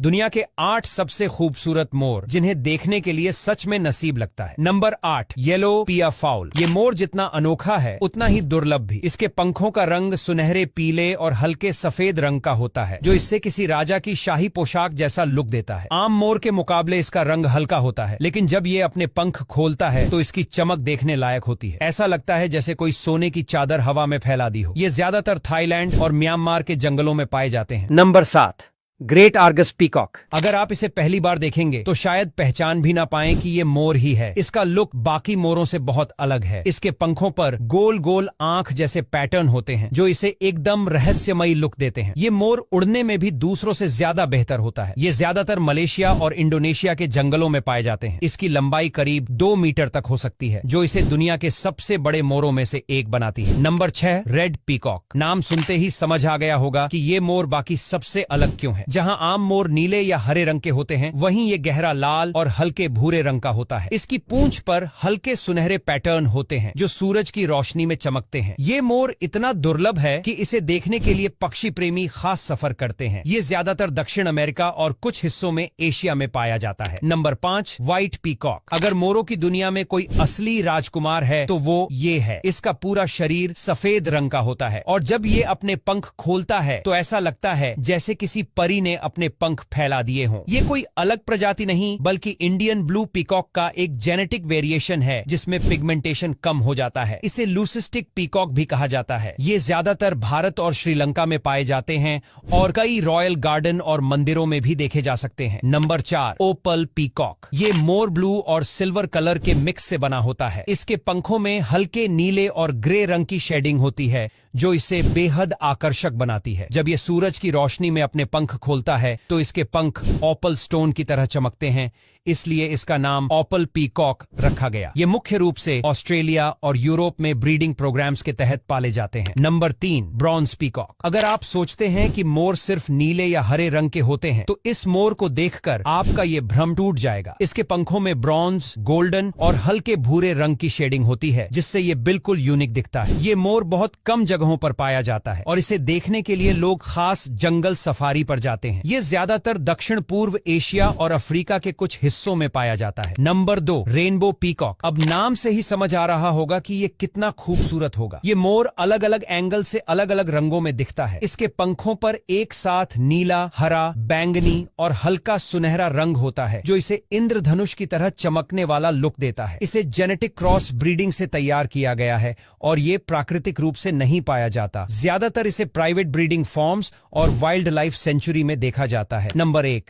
दुनिया के 8 सबसे खूबसूरत मोर जिन्हें देखने के लिए सच में नसीब लगता है। Number 8, yellow peafowl. ये मोर जितना अनोखा है उतना ही दुर्लभ भी। इसके पंखों का रंग सुनहरे पीले और हल्के सफेद रंग का होता है, जो इससे किसी राजा की शाही पोशाक जैसा लुक देता है। आम मोर के मुकाबले इसका रंग हल्का होता है, लेकिन जब ये अपने पंख खोलता है तो इसकी चमक देखने लायक होती है। ऐसा लगता है जैसे कोई सोने की चादर हवा में फैला दी हो। ये ज्यादातर थाईलैंड और म्यांमार के जंगलों में पाए जाते हैं। Number 7, great Argus peacock. अगर आप इसे पहली बार देखेंगे तो शायद पहचान भी ना पाएं कि ये मोर ही है। इसका लुक बाकी मोरों से बहुत अलग है। इसके पंखों पर गोल गोल आंख जैसे पैटर्न होते हैं, जो इसे एकदम रहस्यमयी लुक देते हैं। ये मोर उड़ने में भी दूसरों से ज्यादा बेहतर होता है। ये ज्यादातर मलेशिया और इंडोनेशिया के जंगलों में पाए जाते हैं। इसकी लंबाई करीब 2 मीटर तक हो सकती है, जो इसे दुनिया के सबसे बड़े मोरों में से एक बनाती है। Number 6, red peacock. नाम सुनते ही समझ आ गया होगा कि ये मोर बाकी सबसे अलग क्यों है। जहां आम मोर नीले या हरे रंग के होते हैं, वहीं ये गहरा लाल और हल्के भूरे रंग का होता है। इसकी पूंछ पर हल्के सुनहरे पैटर्न होते हैं, जो सूरज की रोशनी में चमकते हैं। ये मोर इतना दुर्लभ है कि इसे देखने के लिए पक्षी प्रेमी खास सफर करते हैं। ये ज्यादातर दक्षिण अमेरिका और कुछ हिस्सों में एशिया में पाया जाता है। Number 5, white peacock. अगर मोरों की दुनिया में कोई असली राजकुमार है तो वो ये है। इसका पूरा शरीर सफेद रंग का होता है, और जब ये अपने पंख खोलता है तो ऐसा लगता है जैसे किसी परी ने अपने पंख फैला दिए हों। ये कोई अलग प्रजाति नहीं, बल्कि इंडियन ब्लू पीकॉक का एक जेनेटिक वेरिएशन है, जिसमें पिगमेंटेशन कम हो जाता है। इसे लूसिस्टिक पीकॉक भी कहा जाता है। ये ज्यादातर भारत और श्रीलंका में पाए जाते हैं और कई रॉयल गार्डन और मंदिरों में भी देखे जा सकते हैं। नंबर 4, ओपल पीकॉक। ये मोर ब्लू और सिल्वर कलर के मिक्स से बना होता है। इसके पंखों में हल्के नीले और ग्रे रंग की शेडिंग होती है, जो इसे बेहद आकर्षक बनाती है। जब ये सूरज की रोशनी में अपने पंख खोलता है तो इसके पंख ऑपल स्टोन की तरह चमकते हैं, इसलिए इसका नाम ऑपल पीकॉक रखा गया। ये मुख्य रूप से ऑस्ट्रेलिया और यूरोप में ब्रीडिंग प्रोग्राम्स के तहत पाले जाते हैं। Number 3, bronze peacock. अगर आप सोचते हैं कि मोर सिर्फ नीले या हरे रंग के होते हैं, तो इस मोर को देखकर आपका ये भ्रम टूट जाएगा। इसके पंखों में ब्रॉन्ज, गोल्डन और हल्के भूरे रंग की शेडिंग होती है, जिससे ये बिल्कुल यूनिक दिखता है। ये मोर बहुत कम जगहों पर पाया जाता है और इसे देखने के लिए लोग खास जंगल सफारी पर जाते हैं। ये ज्यादातर दक्षिण पूर्व एशिया और अफ्रीका के कुछ हिस्सों में पाया जाता है। Number 2, rainbow peacock. अब नाम से ही समझ आ रहा होगा कि ये कितना खूबसूरत होगा। ये मोर अलग अलग एंगल से अलग अलग रंगों में दिखता है। इसके पंखों पर एक साथ नीला, हरा, बैंगनी और हल्का सुनहरा रंग होता है, जो इसे इंद्रधनुष की तरह चमकने वाला लुक देता है। इसे जेनेटिक क्रॉस ब्रीडिंग से तैयार किया गया है और ये प्राकृतिक रूप से नहीं पाया जाता। ज्यादातर इसे प्राइवेट ब्रीडिंग फॉर्म्स और वाइल्ड लाइफ सेंचुरी में देखा जाता है। नंबर 1,